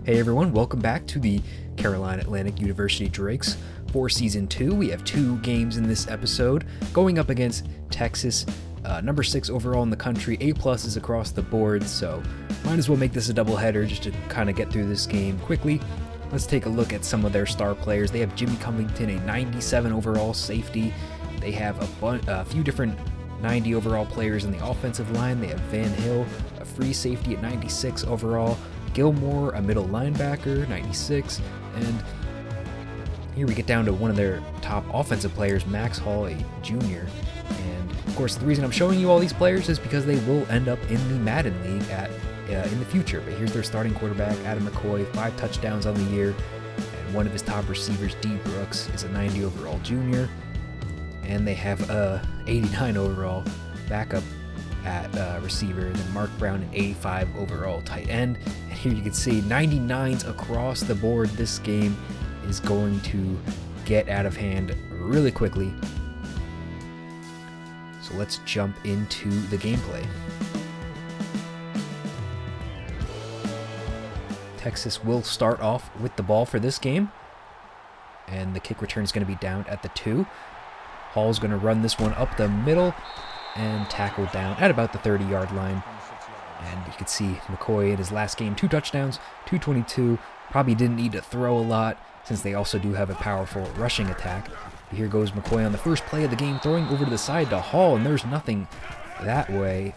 Hey everyone, welcome back to the Carolina Atlantic University Drakes for Season 2. We have 2 games in this episode, going up against Texas, number 6 overall in the country, A+ is across the board, so might as well make this a doubleheader just to kind of get through this game quickly. Let's take a look at some of their star players. They have Jimmy Covington, a 97 overall safety. They have a few different 90 overall players in the offensive line. They have Van Hill, a free safety at 96 overall. Gilmore, a middle linebacker, 96, and here we get down to one of their top offensive players, Max Hall, a junior. And of course, the reason I'm showing you all these players is because they will end up in the Madden League in the future. But here's their starting quarterback, Adam McCoy, 5 touchdowns on the year, and one of his top receivers, D. Brooks, is a 90 overall junior, and they have a 89 overall backup at receiver, and then Mark Brown, an 85 overall tight end. And here you can see 99s across the board. This game is going to get out of hand really quickly. So let's jump into the gameplay. Texas will start off with the ball for this game, and the kick return is going to be down at the 2. Hall's going to run this one up the middle and tackle down at about the 30-yard line. And you can see McCoy in his last game, 2 touchdowns, 222. Probably didn't need to throw a lot since they also do have a powerful rushing attack. But here goes McCoy on the first play of the game, throwing over to the side to Hall, and there's nothing that way.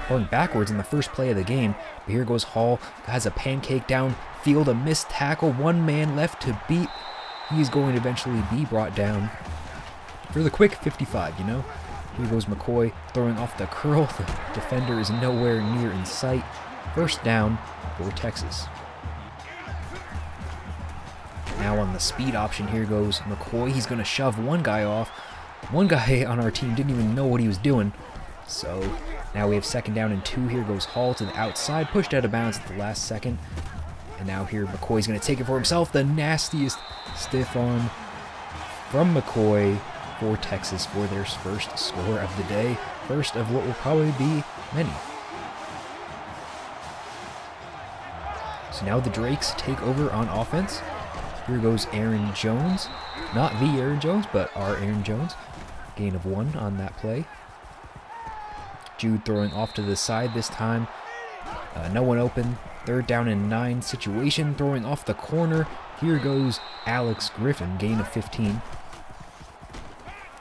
Going backwards in the first play of the game. But here goes Hall, has a pancake downfield, a missed tackle, 1 man left to beat. He's going to eventually be brought down for the quick 55, you know. Here goes McCoy throwing off the curl. The defender is nowhere near in sight. First down for Texas. Now on the speed option, here goes McCoy. He's going to shove one guy off. One guy on our team didn't even know what he was doing. So now we have 2nd down and 2. Here goes Hall to the outside, pushed out of bounds at the last second. And now here McCoy's going to take it for himself. The nastiest stiff arm from McCoy for Texas for their first score of the day. First of what will probably be many. So now the Drakes take over on offense. Here goes Aaron Jones. Not the Aaron Jones, but our Aaron Jones. Gain of 1 on that play. Jude throwing off to the side this time. No one open. 3rd down and 9 situation. Throwing off the corner. Here goes Alex Griffin. Gain of 15.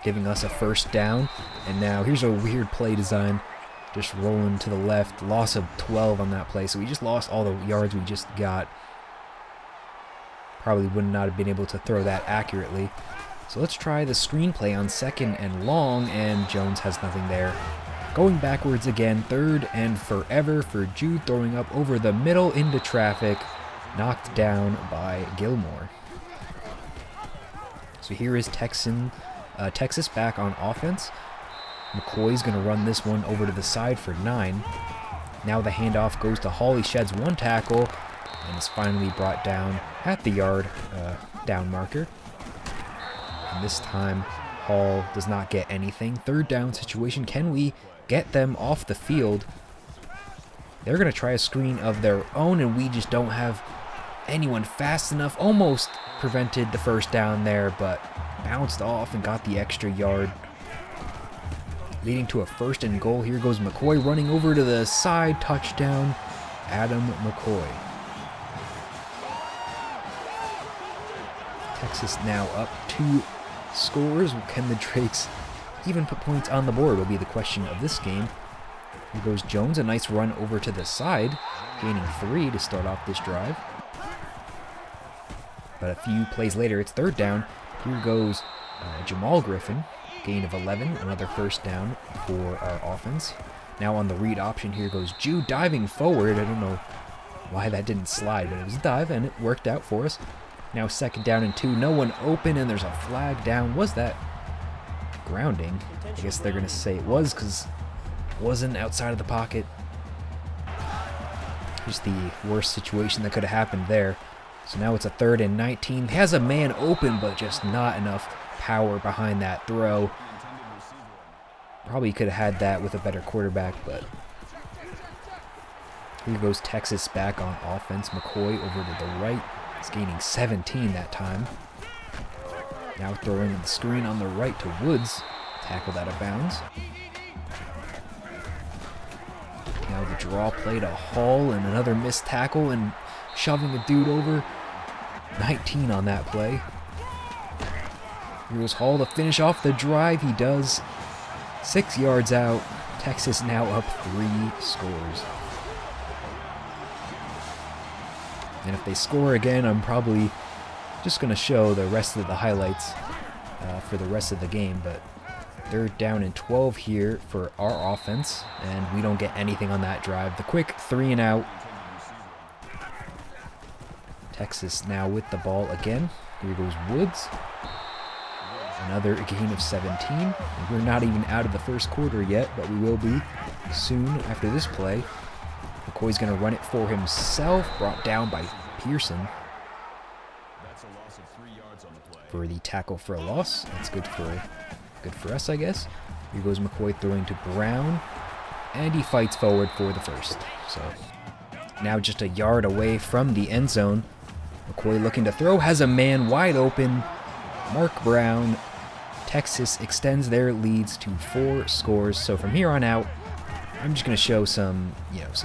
Giving us a first down. And now here's a weird play design. Just rolling to the left. Loss of 12 on that play. So we just lost all the yards we just got. Probably would not have been able to throw that accurately. So let's try the screenplay on 2nd and long. And Jones has nothing there. Going backwards again. 3rd and forever for Jude, throwing up over the middle into traffic. Knocked down by Gilmore. So here is Texas back on offense. McCoy's going to run this one over to the side for 9. Now the handoff goes to Hall. He sheds 1 tackle and is finally brought down at the yard down marker. And this time Hall does not get anything. 3rd down situation. Can we get them off the field? They're going to try a screen of their own, and we just don't have anyone fast enough. Almost prevented the first down there, but bounced off and got the extra yard, leading to a 1st and goal. Here goes McCoy running over to the side. Touchdown, Adam McCoy. Texas now up 2 scores. Can the Drakes even put points on the board will be the question of this game. Here goes Jones, a nice run over to the side, gaining 3 to start off this drive. But a few plays later, it's 3rd down. Here goes Jamal Griffin, gain of 11, another first down for our offense. Now on the read option, here goes Jude diving forward. I don't know why that didn't slide, but it was a dive, and it worked out for us. Now 2nd down and 2, no one open, and there's a flag down. Was that grounding? I guess they're going to say it was because it wasn't outside of the pocket. Just the worst situation that could have happened there. So now it's a 3rd and 19. Has a man open, but just not enough power behind that throw. Probably could have had that with a better quarterback, but Here goes Texas back on offense. McCoy over to the right. He's gaining 17 that time. Now throwing the screen on the right to Woods. Tackled out of bounds. Now the draw play to Hall and another missed tackle and shoving a dude over. 19 on that play. Here was Hall to finish off the drive. He does. 6 yards out. Texas now up 3 scores. And if they score again, I'm probably just going to show the rest of the highlights for the rest of the game. But they're down in 12 here for our offense, and we don't get anything on that drive. The quick 3 and out. Texas now with the ball again. Here goes Woods. Another gain of 17. We're not even out of the first quarter yet, but we will be soon after this play. McCoy's going to run it for himself, brought down by Pearson for the tackle for a loss. That's good for us, I guess. Here goes McCoy throwing to Brown, and he fights forward for the first. So now just a yard away from the end zone. McCoy looking to throw, has a man wide open. Mark Brown. Texas extends their leads to 4 scores. So from here on out, I'm just going to show some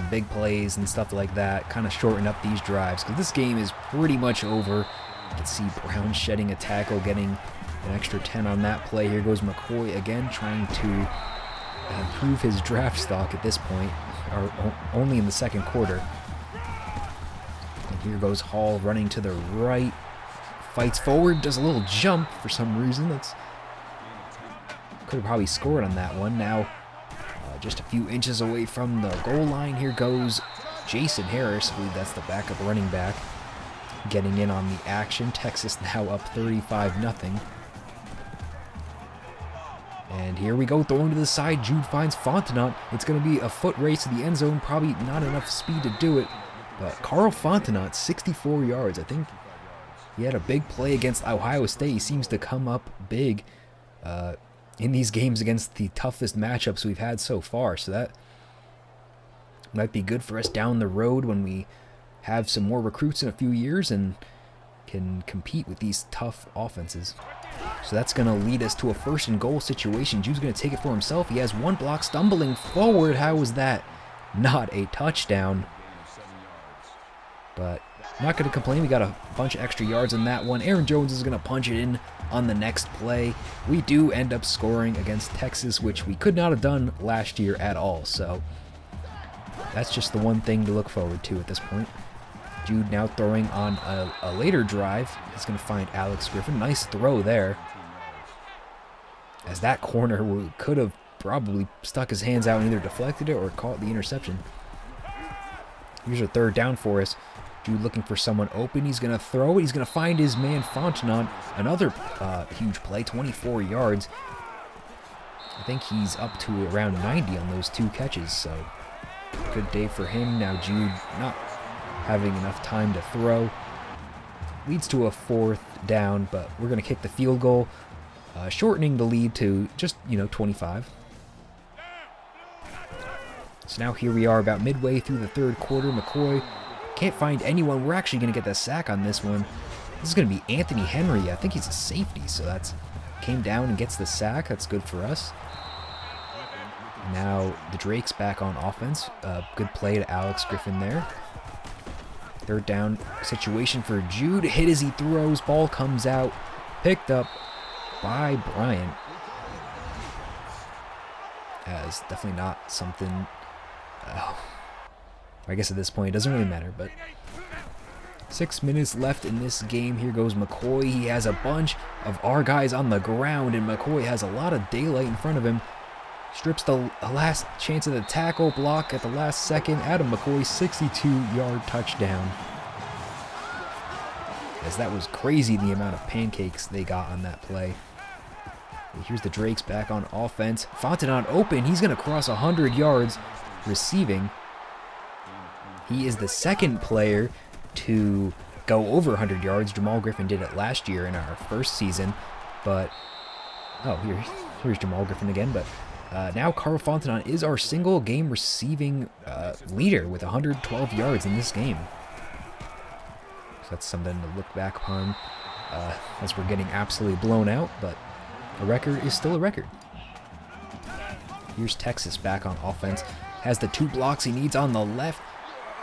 big plays and stuff like that, kind of shorten up these drives, because this game is pretty much over. You can see Brown shedding a tackle, getting an extra 10 on that play. Here goes McCoy again, trying to improve his draft stock at this point, or only in the second quarter. And here goes Hall running to the right, fights forward, does a little jump for some reason. Could have probably scored on that one. Now just a few inches away from the goal line. Here goes Jason Harris. I believe that's the backup running back, getting in on the action. Texas now up 35-0. And here we go, throwing to the side. Jude finds Fontenot. It's going to be a foot race to the end zone. Probably not enough speed to do it. But Carl Fontenot, 64 yards. I think he had a big play against Ohio State. He seems to come up big in these games against the toughest matchups we've had so far. So that might be good for us down the road when we have some more recruits in a few years and can compete with these tough offenses. So that's going to lead us to a 1st and goal situation. Jude's going to take it for himself. He has one block, stumbling forward. How was that not a touchdown? But I'm not going to complain. We got a bunch of extra yards in that one. Aaron Jones is going to punch it in on the next play. We do end up scoring against Texas, which we could not have done last year at all. So that's just the one thing to look forward to at this point. Jude now throwing on a later drive. He's going to find Alex Griffin. Nice throw there, as that corner could have probably stuck his hands out and either deflected it or caught the interception. Here's a 3rd down for us. Jude looking for someone open. He's going to throw it. He's going to find his man Fontenot. Another huge play, 24 yards. I think he's up to around 90 on those 2 catches, so good day for him. Now Jude not having enough time to throw. Leads to a 4th down, but we're going to kick the field goal, shortening the lead to just, 25. So now here we are about midway through the 3rd quarter. McCoy can't find anyone. We're actually going to get the sack on this one. This is going to be Anthony Henry. I think he's a safety, so that's came down and gets the sack. That's good for us. Now the Drake's back on offense. Good play to Alex Griffin there. 3rd down situation for Jude. Hit as he throws. Ball comes out. Picked up by Bryant. As definitely not something... I guess at this point it doesn't really matter, but 6 minutes left in this game. Here goes McCoy. He has a bunch of our guys on the ground, and McCoy has a lot of daylight in front of him. Strips the last chance of the tackle, block at the last second. Adam McCoy, 62-yard touchdown. As that was crazy, the amount of pancakes they got on that play. Here's the Drakes back on offense. Fontenot open. He's going to cross 100 yards receiving. He is the 2nd player to go over 100 yards. Jamal Griffin did it last year in our 1st season. But, here's Jamal Griffin again. But Now Carl Fontanon is our single game receiving leader with 112 yards in this game. So that's something to look back upon as we're getting absolutely blown out, but a record is still a record. Here's Texas back on offense. Has the 2 blocks he needs on the left.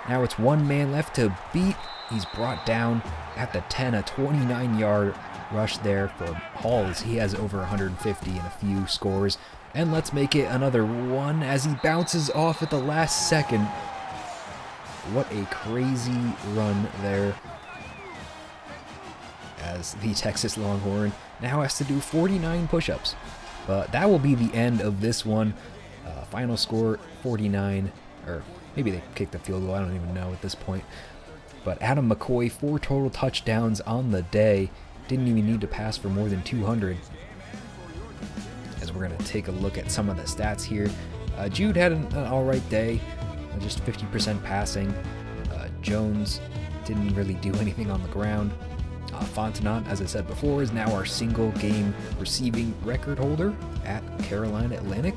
Now it's 1 man left to beat. He's brought down at the 10, a 29-yard rush there for Hall as he has over 150 and a few scores. And let's make it another one as he bounces off at the last second. What a crazy run there, as the Texas Longhorn now has to do 49 push-ups. But that will be the end of this one. Final score 49, or maybe they kicked the field goal, I don't even know at this point. But Adam McCoy, 4 total touchdowns on the day. Didn't even need to pass for more than 200. As we're going to take a look at some of the stats here. Jude had an alright day, just 50% passing. Jones didn't really do anything on the ground. Fontanon, as I said before, is now our single game receiving record holder at Carolina Atlantic.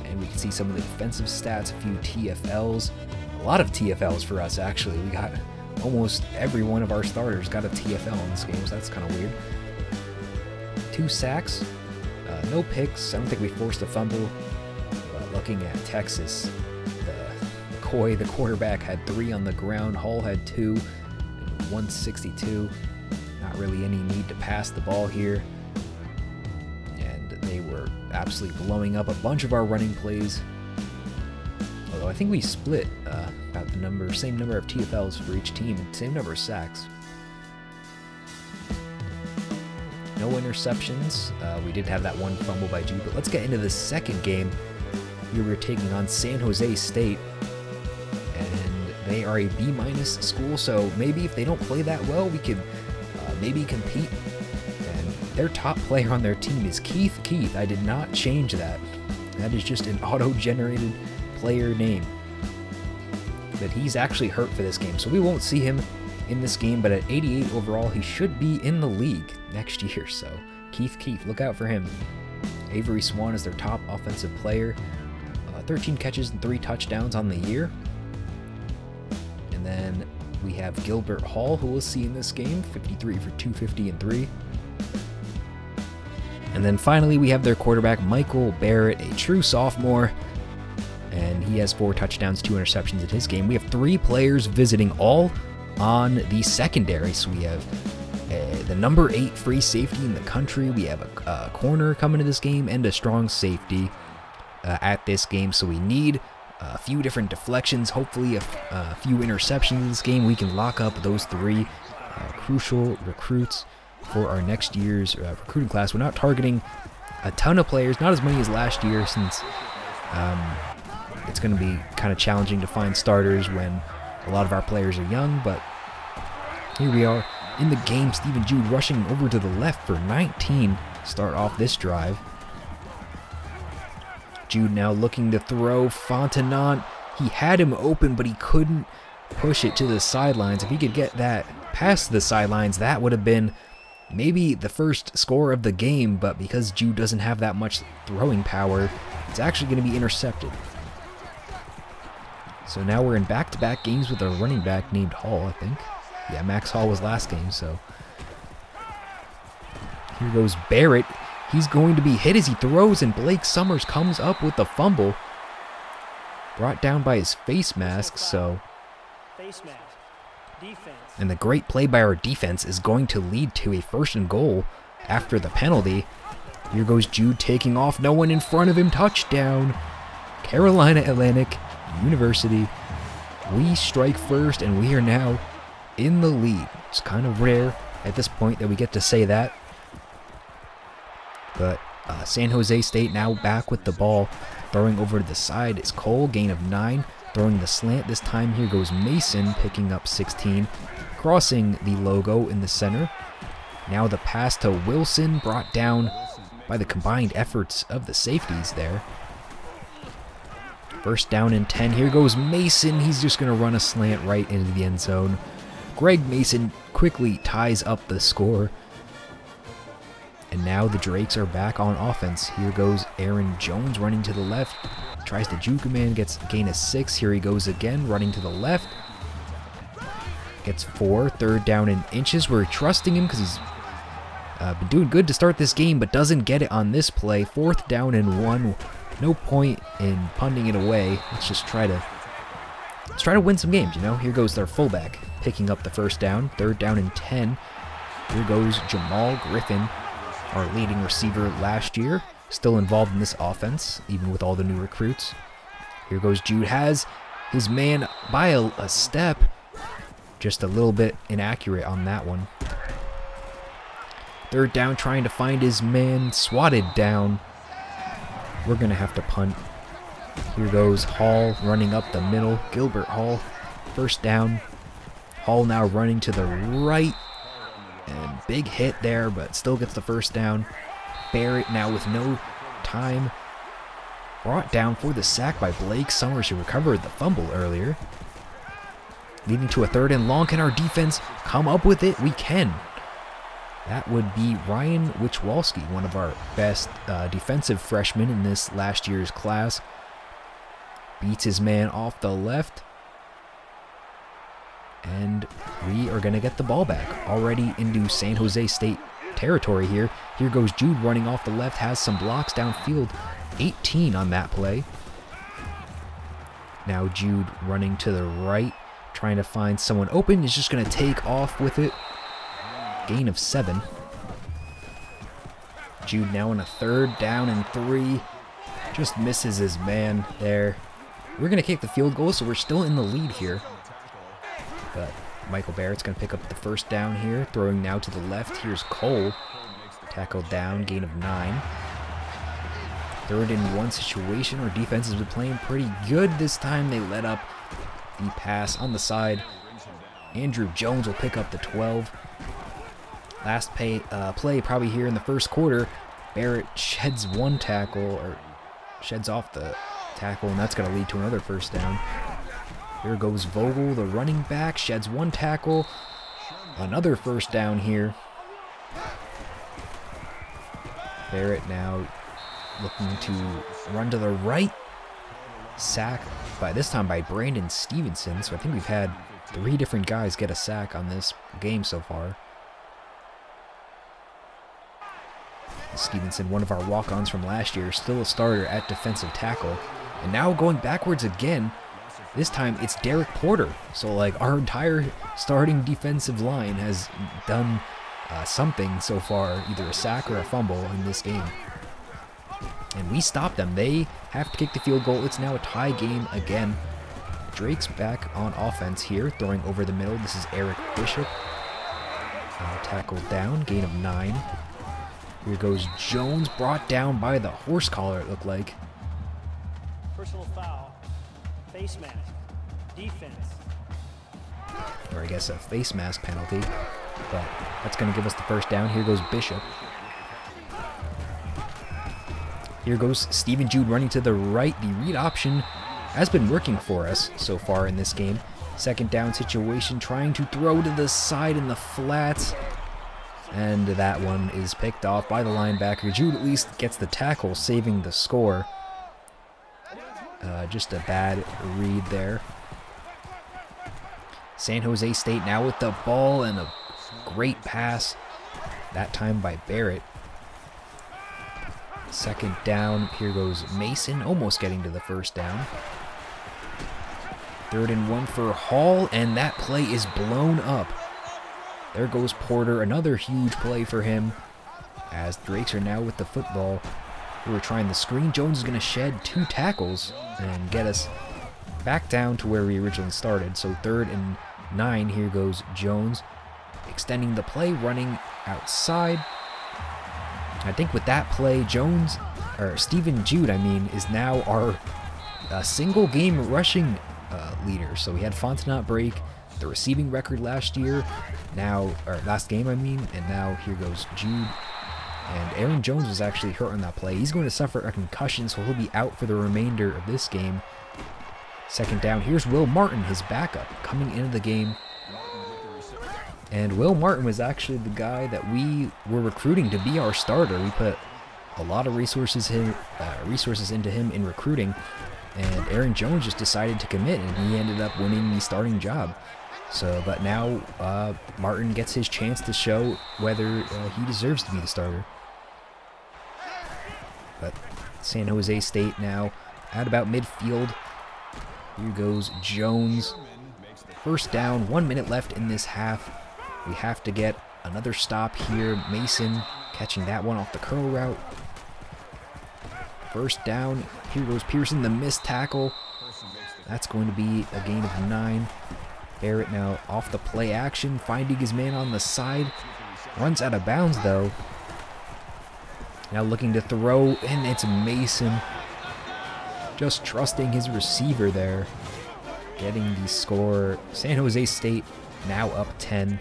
And we can see some of the defensive stats, a few TFLs. A lot of TFLs for us, actually. We got almost every one of our starters got a TFL in this game, so that's kind of weird. 2 sacks, no picks. I don't think we forced a fumble. But looking at Texas, McCoy, the quarterback, had 3 on the ground. Hall had 2, and 162. Not really any need to pass the ball here. And they were absolutely blowing up a bunch of our running plays. Although I think we split about the same number of TFLs for each team, same number of sacks. No interceptions. We did have that 1 fumble by Jude, but let's get into the second game. Here we're taking on San Jose State, and they are a B- school, so maybe if they don't play that well, we could maybe compete. And their top player on their team is Keith. I did not change that. That is just an auto-generated player name. But he's actually hurt for this game, so we won't see him in this game, but at 88 overall, he should be in the league next year, so Keith, look out for him. Avery Swan is their top offensive player, 13 catches and 3 touchdowns on the year. And then we have Gilbert Hall, who we'll see in this game, 53 for 250 and 3. And then finally, we have their quarterback, Michael Barrett, a true sophomore, and he has 4 touchdowns, 2 interceptions in his game. We have 3 players visiting, all on the secondary. So we have the number 8 free safety in the country. We have a corner coming to this game and a strong safety at this game. So we need a few different deflections, hopefully a few interceptions in this game. We can lock up those 3 crucial recruits for our next year's recruiting class. We're not targeting a ton of players, not as many as last year, since it's going to be kind of challenging to find starters when a lot of our players are young. But here we are in the game. Stephen Jude rushing over to the left for 19 to start off this drive. Jude now looking to throw. Fontanon, he had him open, but he couldn't push it to the sidelines. If he could get that past the sidelines, that would have been maybe the first score of the game, but because Jude doesn't have that much throwing power, it's actually going to be intercepted. So now we're in back-to-back games with a running back named Hall, I think. Yeah, Max Hall was last game, so. Here goes Barrett. He's going to be hit as he throws, and Blake Summers comes up with the fumble. Brought down by his face mask, so. And the great play by our defense is going to lead to a 1st and goal after the penalty. Here goes Jude taking off. No one in front of him. Touchdown. Carolina Atlantic University. We strike first, and we are now in the lead. It's kind of rare at this point that we get to say that. But San Jose State now back with the ball. Throwing over to the side is Cole, gain of 9. Throwing the slant this time. Here goes Mason, picking up 16. Crossing the logo in the center. Now the pass to Wilson, brought down by the combined efforts of the safeties there. 1st down and 10. Here goes Mason. He's just going to run a slant right into the end zone. Greg Mason quickly ties up the score. And now the Drakes are back on offense. Here goes Aaron Jones running to the left. Tries to juke him in, gets a gain of 6. Here he goes again, running to the left. Gets 4, 3rd down in inches. We're trusting him because he's been doing good to start this game, but doesn't get it on this play. 4th down and 1. No point in punting it away. Let's try to win some games, you know? Here goes their fullback, picking up the 1st down. 3rd down and 10. Here goes Jamal Griffin, our leading receiver last year, still involved in this offense, even with all the new recruits. Here goes Jude, has his man by a step, just a little bit inaccurate on that one. 3rd down, trying to find his man, swatted down. We're going to have to punt. Here goes Hall running up the middle. Gilbert Hall, 1st down. Hall now running to the right. And big hit there, but still gets the 1st down. Barrett now with no time. Brought down for the sack by Blake Summers, who recovered the fumble earlier. Leading to a 3rd and long. Can our defense come up with it? We can. That would be Ryan Wichwalski, one of our best defensive freshmen in this last year's class. Beats his man off the left. And we are going to get the ball back. Already into San Jose State territory here. Here goes Jude running off the left. Has some blocks downfield. 18 on that play. Now Jude running to the right. Trying to find someone open. Is just going to take off with it. Gain of 7. Jude now on a 3rd down and 3. Just misses his man there. We're going to kick the field goal, so we're still in the lead here. But Michael Barrett's going to pick up the 1st down here. Throwing now to the left. Here's Cole. Tackled down. Gain of 9. 3rd and 1 situation. Our defense has been playing pretty good this time. They let up the pass on the side. Andrew Jones will pick up the 12. Last play probably here in the 1st quarter. Barrett sheds one tackle, or sheds off the tackle, and that's going to lead to another 1st down. Here goes Vogel, the running back, sheds one tackle. Another 1st down here. Barrett now looking to run to the right. Sack by this time by Brandon Stevenson. So I think we've had 3 different guys get a sack on this game so far. Stevenson, one of our walk-ons from last year, still a starter at defensive tackle. And now going backwards again. This time it's Derek Porter. So like our entire starting defensive line has done something so far, either a sack or a fumble in this game. And we stopped them. They have to kick the field goal. It's now a tie game again. Drake's back on offense here, throwing over the middle. This is Eric Bishop. Tackled down, gain of 9. Here goes Jones, brought down by the horse collar, it looked like. Personal foul, face mask, defense. Or I guess a face mask penalty. But that's going to give us the 1st down. Here goes Bishop. Here goes Steven Jude running to the right. The read option has been working for us so far in this game. 2nd down situation, trying to throw to the side in the flats. And that one is picked off by the linebacker. Jude at least gets the tackle, saving the score. Just a bad read there. San Jose State now with the ball, and a great pass, that time by Barrett. 2nd down, here goes Mason, almost getting to the 1st down. 3rd and 1 for Hall, and that play is blown up. There goes Porter, another huge play for him, as Drakes are now with the football. We were trying the screen. Jones is going to shed 2 tackles and get us back down to where we originally started. So 3rd and 9, here goes Jones, extending the play, running outside. I think with that play, Steven Jude, is now our single game rushing leader. So we had Fontenot break the receiving record last year, last game, and now here goes Jude. And Aaron Jones was actually hurt on that play. He's going to suffer a concussion, so he'll be out for the remainder of this game. 2nd down, here's Will Martin, his backup, coming into the game. And Will Martin was actually the guy that we were recruiting to be our starter. We put a lot of resources into him in recruiting, and Aaron Jones just decided to commit, and he ended up winning the starting job. So, but now Martin gets his chance to show whether he deserves to be the starter. But San Jose State now at about midfield. Here goes Jones. First down, 1 minute left in this half. We have to get another stop here. Mason catching that one off the curl route. First down, here goes Pearson, the missed tackle. That's going to be a gain of 9. Barrett now off the play action, finding his man on the side. Runs out of bounds though. Now looking to throw, and it's Mason. Just trusting his receiver there. Getting the score. San Jose State now up 10.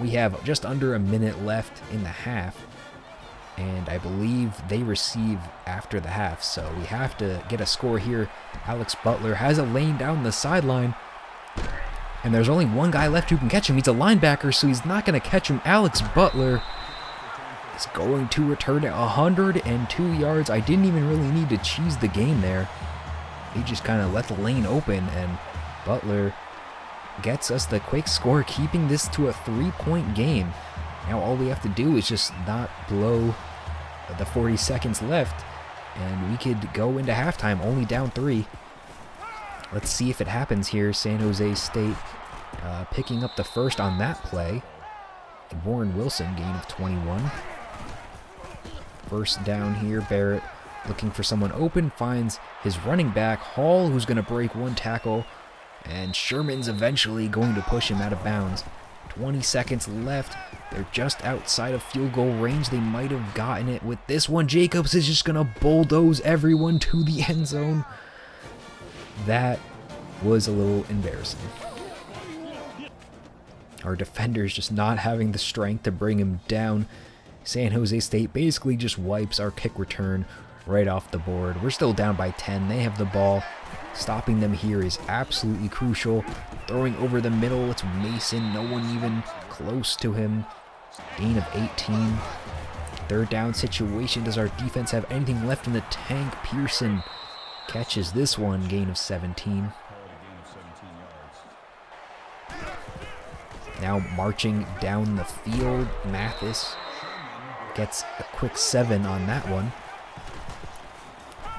We have just under a minute left in the half. And I believe they receive after the half, so we have to get a score here. Alex Butler has a lane down the sideline, and there's only one guy left who can catch him. He's a linebacker, so he's not going to catch him. Alex Butler is going to return it 102 yards. I didn't even really need to cheese the game there. He just kind of let the lane open, and Butler gets us the quick score, keeping this to a 3-point game. Now all we have to do is just not blow the 40 seconds left, and we could go into halftime only down 3. Let's see if it happens here. San Jose State picking up the first on that play. Warren Wilson, gain of 21. First down here, Barrett looking for someone open, finds his running back, Hall, who's going to break one tackle, and Sherman's eventually going to push him out of bounds. 20 seconds left. They're just outside of field goal range. They might have gotten it with this one. Jacobs is just going to bulldoze everyone to the end zone. That was a little embarrassing. Our defenders just not having the strength to bring him down. San Jose State basically just wipes our kick return right off the board. We're still down by 10. They have the ball. Stopping them here is absolutely crucial. Throwing over the middle, it's Mason. No one even close to him. Gain of 18. Third down situation. Does our defense have anything left in the tank? Pearson catches this one. Gain of 17. Now marching down the field. Mathis gets a quick 7 on that one.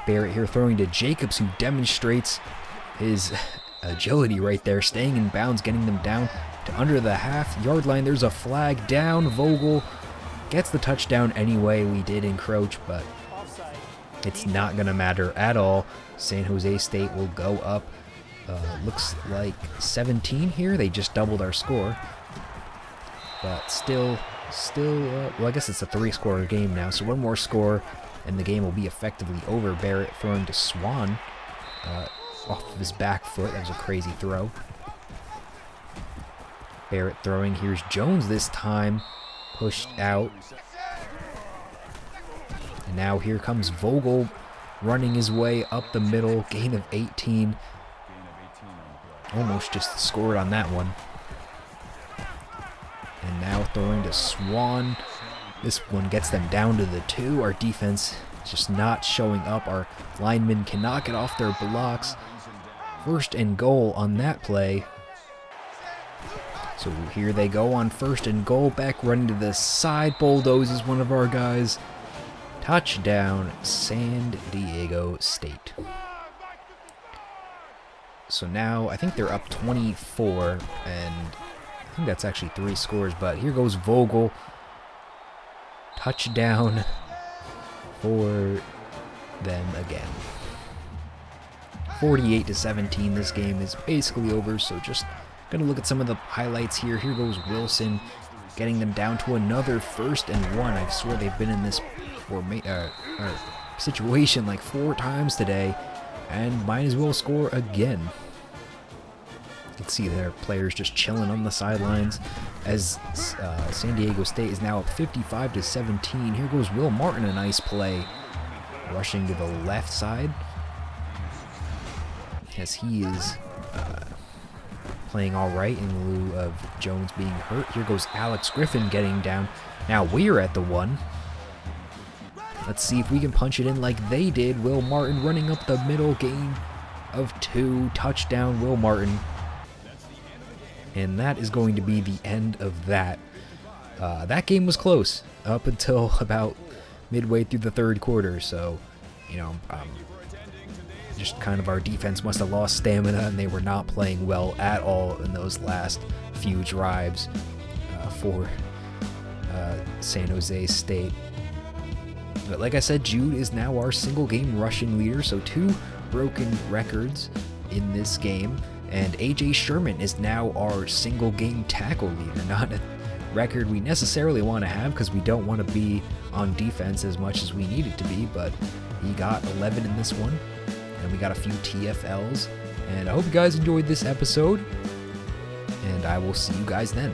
Barrett here throwing to Jacobs, who demonstrates his agility right there, staying in bounds, getting them down to under the half-yard line. There's a flag down. Vogel gets the touchdown anyway. We did encroach, but it's not going to matter at all. San Jose State will go up, looks like 17 here. They just doubled our score. But still, well, I guess it's a 3-score game now, so one more score, and the game will be effectively over. Barrett throwing to Swan off of his back foot. That was a crazy throw. Barrett throwing. Here's Jones this time. Pushed out. And now here comes Vogel running his way up the middle. Gain of 18. Almost just scored on that one. And now throwing to Swan. This one gets them down to the 2. Our defense is just not showing up. Our linemen cannot get off their blocks. First and goal on that play. So here they go on first and goal. Back running to the side. Bulldozes one of our guys. Touchdown, San Diego State. So now I think they're up 24, and I think that's actually 3 scores, but here goes Vogel. Touchdown for them again. 48-17, this game is basically over, so just gonna look at some of the highlights here. Here goes Wilson, getting them down to another 1st and 1. I swear they've been in this situation like 4 times today, and might as well score again. You can see their players just chilling on the sidelines as San Diego State is now up 55-17. Here goes Will Martin, a nice play, rushing to the left side as he is playing all right in lieu of Jones being hurt. Here goes Alex Griffin getting down. Now Weir at the 1. Let's see if we can punch it in like they did. Will Martin running up the middle, gain of 2. Touchdown, Will Martin. And that is going to be the end of that. That game was close up until about midway through the third quarter. So, just kind of our defense must have lost stamina, and they were not playing well at all in those last few drives for San Jose State. But like I said, Jude is now our single game rushing leader, so 2 broken records in this game. And AJ Sherman is now our single game tackle leader. Not a record we necessarily want to have because we don't want to be on defense as much as we need it to be, but he got 11 in this one. And we got a few TFLs. And I hope you guys enjoyed this episode. And I will see you guys then.